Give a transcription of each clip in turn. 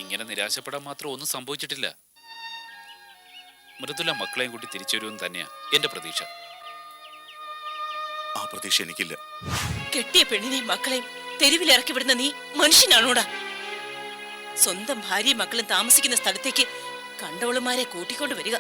ഇങ്ങനെ നിരാശപ്പെടാൻ മാത്രം ഒന്നും സംഭവിച്ചിട്ടില്ല. മൃദുല മക്കളെയും കൂട്ടി തിരിച്ചു വരുമെന്ന് തന്നെയാ എന്റെ പ്രതീക്ഷ. ആ പ്രതീക്ഷ എനിക്കില്ല. കെട്ടിയ പെണ്ണിനെയും മക്കളെയും തെരുവിലിറക്കി വിടുന്ന നീ മനുഷ്യനാണോടാ? സ്വന്തം ഭാര്യയും മക്കളും താമസിക്കുന്ന സ്ഥലത്തേക്ക് കണ്ടവളുമാരെ കൂട്ടിക്കൊണ്ട് വരിക.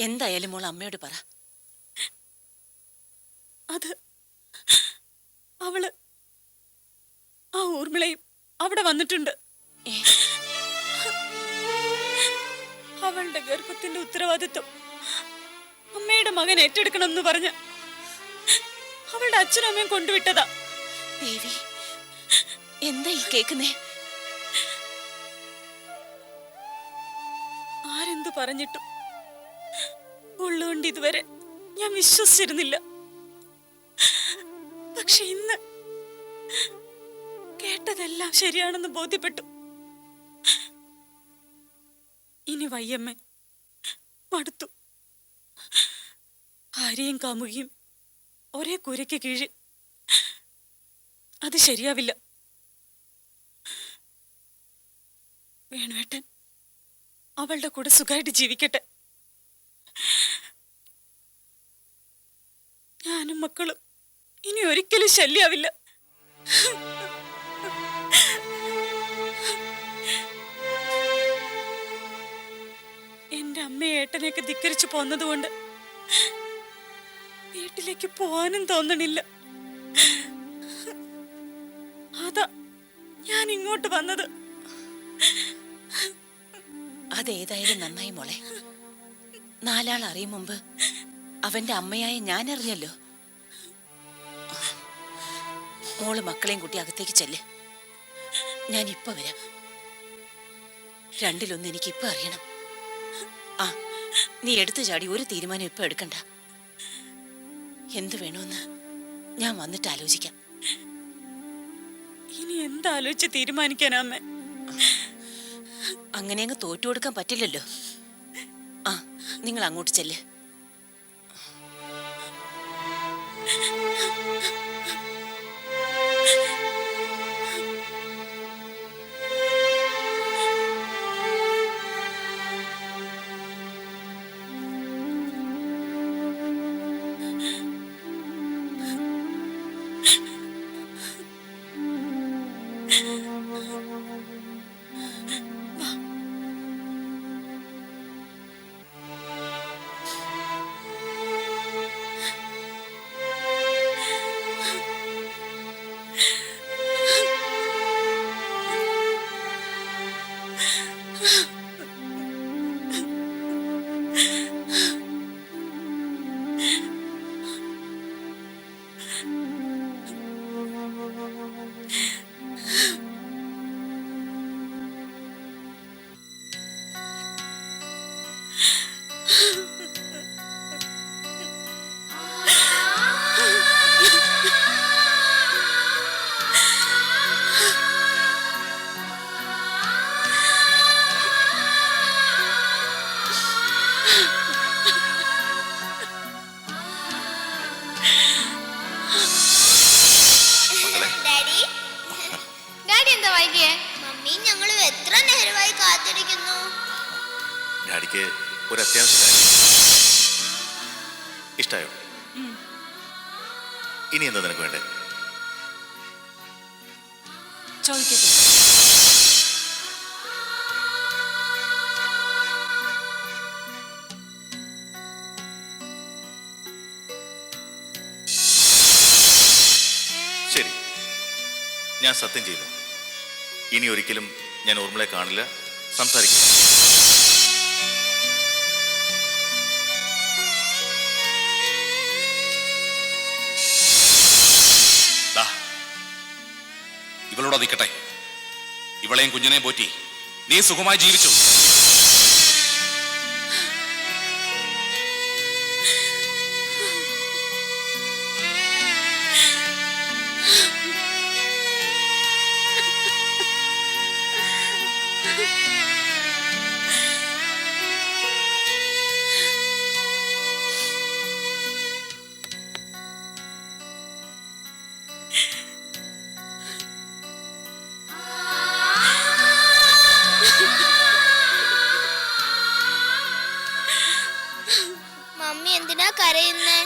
എന്തായാലും മോൾ അമ്മയോട് പറ. അത് അവള് ആ ഊർമിളയും അവിടെ വന്നിട്ടുണ്ട്. അവളുടെ ഗർഭത്തിന്റെ ഉത്തരവാദിത്വം അമ്മയുടെ മകൻ ഏറ്റെടുക്കണമെന്ന് പറഞ്ഞ് അവളുടെ അച്ഛനും അമ്മയും കൊണ്ടുവിട്ടതാ. ദേവി, എന്താ ഈ കേക്കുന്നേ? ആരെന്തു പറഞ്ഞിട്ടും ഉള്ളുകൊണ്ട് ഇതുവരെ ഞാൻ വിശ്വസിച്ചിരുന്നില്ല. പക്ഷെ ഇന്ന് കേട്ടതെല്ലാം ശരിയാണെന്ന് ബോധ്യപ്പെട്ടു. ഇനി വയ്യമ്മേ, മടുത്തു. ഭാര്യയും കാമുകിയും ഒരേ കൂരയ്ക്ക് കീഴ്, അത് ശരിയാവില്ല. വേണുവേട്ടൻ അവളുടെ കൂടെ സുഖമായിട്ട് ജീവിക്കട്ടെ. ഞാനും മക്കളും ഇനി ഒരിക്കലും ശല്യാവില്ല. എന്റെ അമ്മയെ ഏട്ടനെയൊക്കെ ധിക്കരിച്ചു പോന്നതുകൊണ്ട് വീട്ടിലേക്ക് പോവാനും തോന്നണില്ല. അതാ ഞാൻ ഇങ്ങോട്ട് വന്നത്. അതേതായാലും നന്നായി മോളെ. നാലാൾ അറിയും മുമ്പ് അവന്റെ അമ്മയായ ഞാൻ അറിഞ്ഞല്ലോ. മോള് മക്കളെയും കൂട്ടി അകത്തേക്ക് ചെല്ല്. ഞാൻ ഇപ്പൊ വരാം. രണ്ടിലൊന്ന് എനിക്ക് ഇപ്പൊ അറിയണം. ആ, നീ എടുത്തു ചാടി ഒരു തീരുമാനം ഇപ്പൊ എടുക്കണ്ട. എന്തു വേണമെന്ന് ഞാൻ വന്നിട്ട് ആലോചിക്കാം. ഇനി എന്താലോചിച്ച് തീരുമാനിക്കാനാ അമ്മേ? അങ്ങനെ അങ്ങ് തോറ്റു കൊടുക്കാൻ പറ്റില്ലല്ലോ. ആ, നിങ്ങൾ അങ്ങോട്ട് ചെല്ല്. ഡാഡിക്ക് ഒരു അത്യാവശ്യ കാര്യം. ഇഷ്ടായോ? ഇനി എന്താ നിനക്ക് വേണ്ടേ? ചോദിക്കട്ടെ. ശരി, ഞാൻ സത്യം ചെയ്യുന്നു. ഇനി ഒരിക്കലും ഞാൻ ഊർമിളെ കാണില്ല, സംസാരിക്കില്ല. ഇവളോട് നിൽക്കട്ടെ. ഇവളെയും കുഞ്ഞിനെയും പോറ്റി നീ സുഖമായി ജീവിച്ചു. കരയുന്നേ?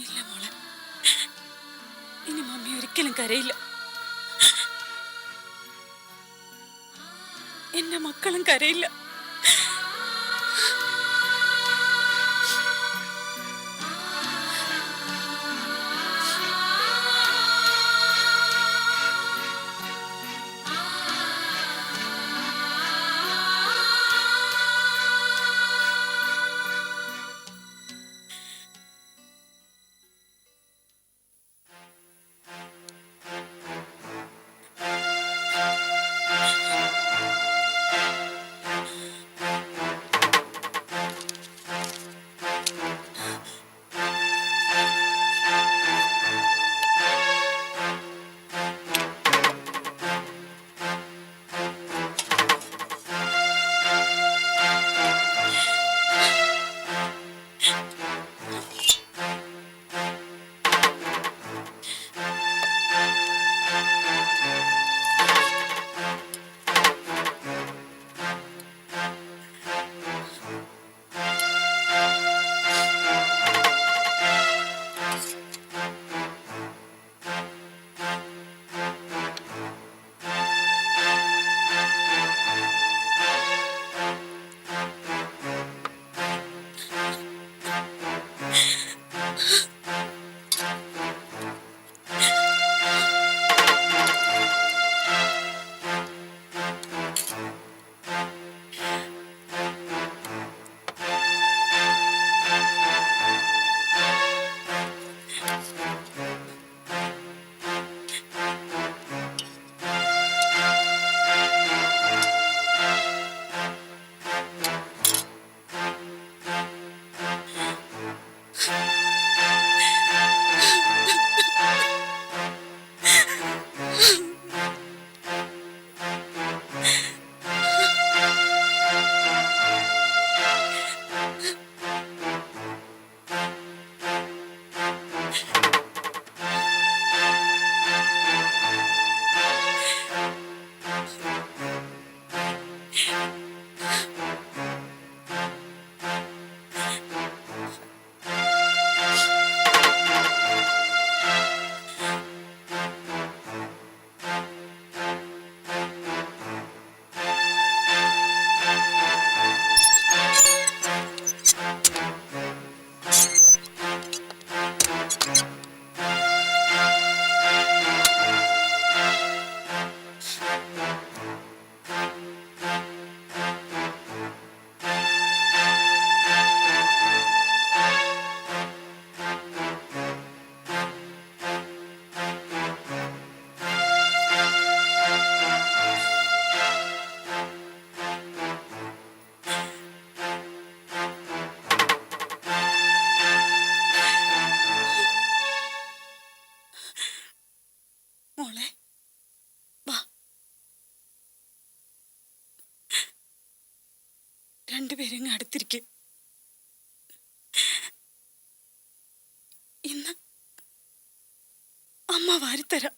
ഇല്ല മോളെ, ഇനി മമ്മി ഒരിക്കലും കരയില്ല. എന്റെ മക്കളും കരയില്ല. മോളെ വാ, രണ്ടുപേരും അടുത്തിരിക്കും. ഇന്ന് അമ്മ വാരിത്തരാം.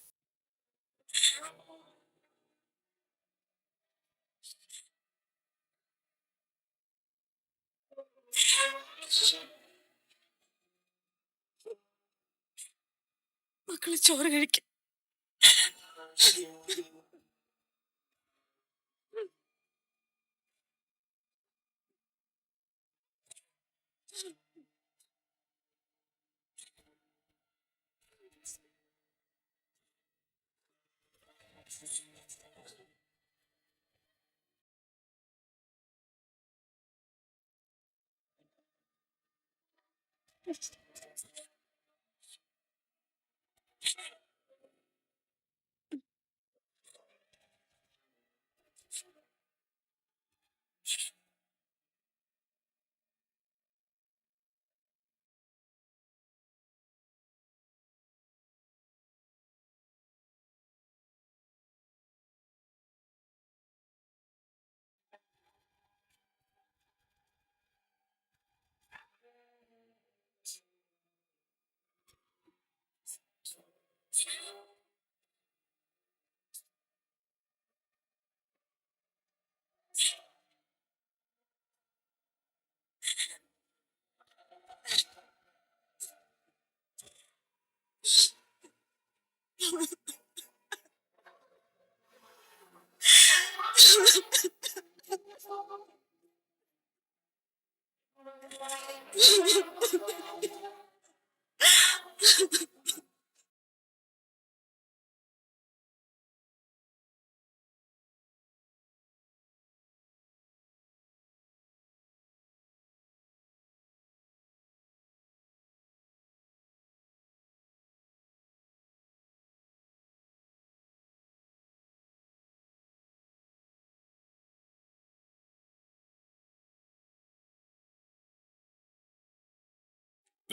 മക്കള് ചോറ് കഴിക്കും.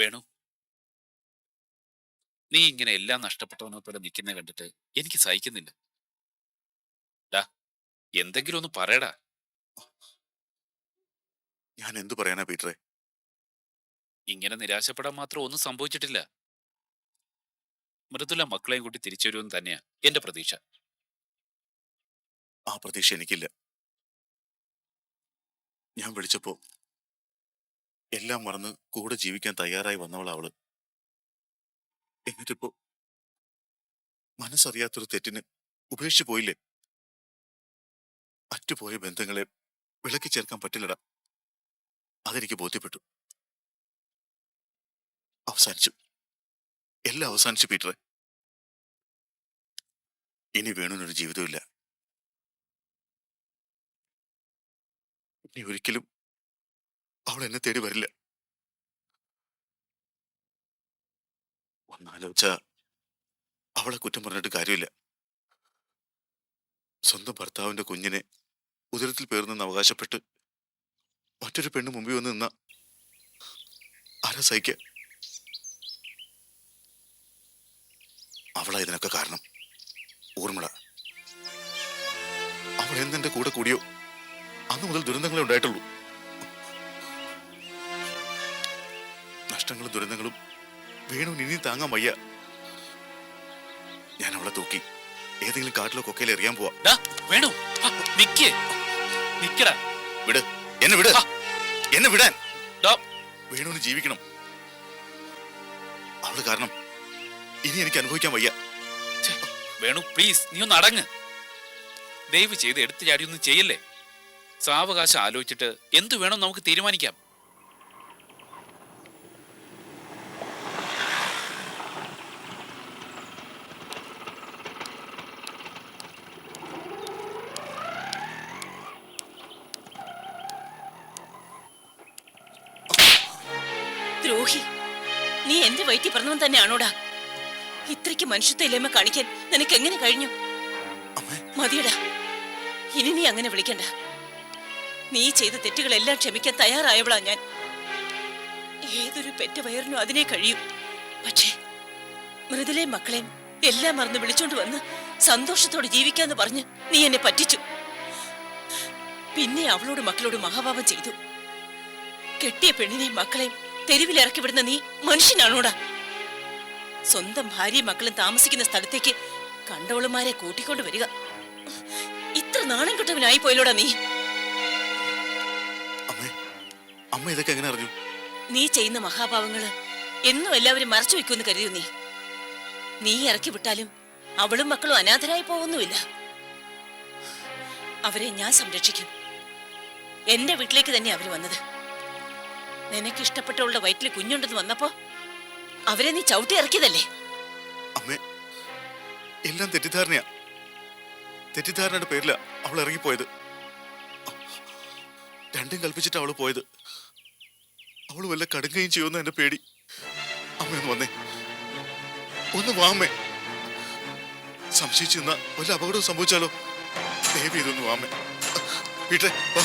വേണു, നീ ഇങ്ങനെ എല്ലാം നഷ്ടപ്പെട്ടവനെ പോലെ നിൽക്കുന്ന കണ്ടിട്ട് എനിക്ക് സഹിക്കുന്നില്ല. ഡാ, എന്തെങ്കിലും ഒന്ന് പറയടാ. ഞാൻ എന്തു പറയാനാ പീറ്ററെ? ഇങ്ങനെ നിരാശപ്പെടാൻ മാത്രം ഒന്നും സംഭവിച്ചിട്ടില്ല. മൃദുല മക്കളെയും കൂട്ടി തിരിച്ചു വരുമെന്ന് തന്നെയാ എന്റെ പ്രതീക്ഷ. ആ പ്രതീക്ഷ എനിക്കില്ല. ഞാൻ വിളിച്ചപ്പോ എല്ലാം മറന്ന് കൂടെ ജീവിക്കാൻ തയ്യാറായി വന്നവളാ അവള്. എന്നിട്ടിപ്പോ മനസ്സറിയാത്തൊരു തെറ്റിന് ഉപേക്ഷിച്ചു പോയില്ലേ? അറ്റുപോയ ബന്ധങ്ങളെ വിളക്കി ചേർക്കാൻ പറ്റില്ലടാ. അതെനിക്ക് ബോധ്യപ്പെട്ടു. അവസാനിച്ചു, എല്ലാം അവസാനിച്ചു പീറ്ററെ. ഇനി വേണുനൊരു ജീവിതമില്ല. ഇനി ഒരിക്കലും അവൾ എന്നെ തേടി വരില്ല. ഒന്നാലോചിച്ച അവളെ കുറ്റം പറഞ്ഞിട്ട് കാര്യമില്ല. സ്വന്തം ഭർത്താവിന്റെ കുഞ്ഞിനെ ഉദരത്തിൽ പേർന്നെന്ന് അവകാശപ്പെട്ട് മറ്റൊരു പെണ്ണ് മുമ്പിൽ വന്ന് നിന്ന ആരാ സഹിക്ക? അവളാ ഇതിനൊക്കെ കാരണം. ഊർമിള. അവൾ എന്നെന്റെ കൂടെ കൂടിയോ അന്ന് മുതൽ ദുരന്തങ്ങളെ ഉണ്ടായിട്ടുള്ളൂ. നഷ്ടങ്ങളും ദുരന്തങ്ങളും വേണുവിന് ഇനി താങ്ങാൻ വയ്യ. ഞാൻ അവളെ തൂക്കി ഏതെങ്കിലും കാട്ടിലോ കൊക്കയിലോ എറിയാൻ പോവാ. വേണു, നിക്കടാ. വിട്, എന്നെ വിട്, എന്നെ വിടാൻ. ഡാ, വേണുവിന് ജീവിക്കണം. അവള് കാരണം ഇനി എനിക്ക് അനുഭവിക്കാൻ വയ്യ. വേണു പ്ലീസ്, നീ ഒന്ന് അടങ്ങ്. ദയവ് ചെയ്ത് എടുത്തു ചാടി ഒന്നും ചെയ്യല്ലേ. സാവകാശം ആലോചിച്ചിട്ട് എന്തു വേണം നമുക്ക് തീരുമാനിക്കാം. ദ്രോഹി, നീ എന്റെ വയറ്റിൽ പറഞ്ഞവൻ തന്നെയാണോടാ? ഇത്രയ്ക്ക് മനുഷ്യത്വമില്ലായ്മ കാണിക്കാൻ നിനക്ക് എങ്ങനെ കഴിഞ്ഞു? മതിയടാ, ഇനി നീ അങ്ങനെ വിളിക്കണ്ട. നീ ചെയ്ത തെറ്റുകളെല്ലാം ക്ഷമിക്കാൻ തയ്യാറായവളാ ഞാൻ. ഏതൊരു പെറ്റ വയറിനും അതിനെ കഴിയും. പക്ഷേ മൃദുലയും മക്കളെയും എല്ലാം മറന്ന് വിളിച്ചോണ്ട് വന്ന് സന്തോഷത്തോടെ ജീവിക്കാന്ന് പറഞ്ഞ് നീ എന്നെ പറ്റിച്ചു. പിന്നെ അവളോട് മക്കളോട് മഹാപാപം ചെയ്തു. കെട്ടിയ പെണ്ണിനെയും മക്കളെയും തെരുവിലിറക്കി വിടുന്ന നീ മനുഷ്യനാണോടാ? സ്വന്തം ഭാര്യയും മക്കളും താമസിക്കുന്ന സ്ഥലത്തേക്ക് കണ്ടവളുമാരെ കൂട്ടിക്കൊണ്ട് വരിക. ഇത്ര നാണം കെട്ടവനായി പോയല്ലോടാ നീ. അമ്മ ഇതൊക്കെ എങ്ങനെ അറിഞ്ഞു? നീ ചെയ്യുന്ന മഹാഭാവങ്ങള് എന്നും എല്ലാവരും മറച്ചു വെക്കുമെന്ന് കരുതിയോ നീ? നീ ഇറക്കി വിട്ടാലും അവളും മക്കളും അനാഥരായി പോകുന്നുമില്ല. അവരെ ഞാൻ സംരക്ഷിക്കും. എന്റെ വീട്ടിലേക്ക് തന്നെ അവര് വന്നത്. നിനക്ക് ഇഷ്ടപ്പെട്ടവളുടെ വയറ്റിൽ കുഞ്ഞുണ്ടെന്ന് വന്നപ്പോ അവരെ നീ ചവിട്ടി ഇറക്കിയതല്ലേ? അമ്മേ, എല്ലാം തെറ്റിദ്ധാരണയാ. തെറ്റിദ്ധാരണയുടെ പേരില അവൾ ഇറങ്ങിപ്പോയത്. രണ്ടും കൽപ്പിച്ചിട്ട് അവള് പോയത്. അവള് വല്ല കടുങ്ങയും ചെയ്യുമെന്ന് എന്റെ പേടി. അമ്മ ഒന്ന് വന്നേ, ഒന്ന് വാ അമ്മേ. സംശയിച്ചു നിന്ന വല്ല അപകടവും സംഭവിച്ചാലോ? ദയവ് ഇതൊന്ന് വാ അമ്മേ. വീട്ടെ വാ.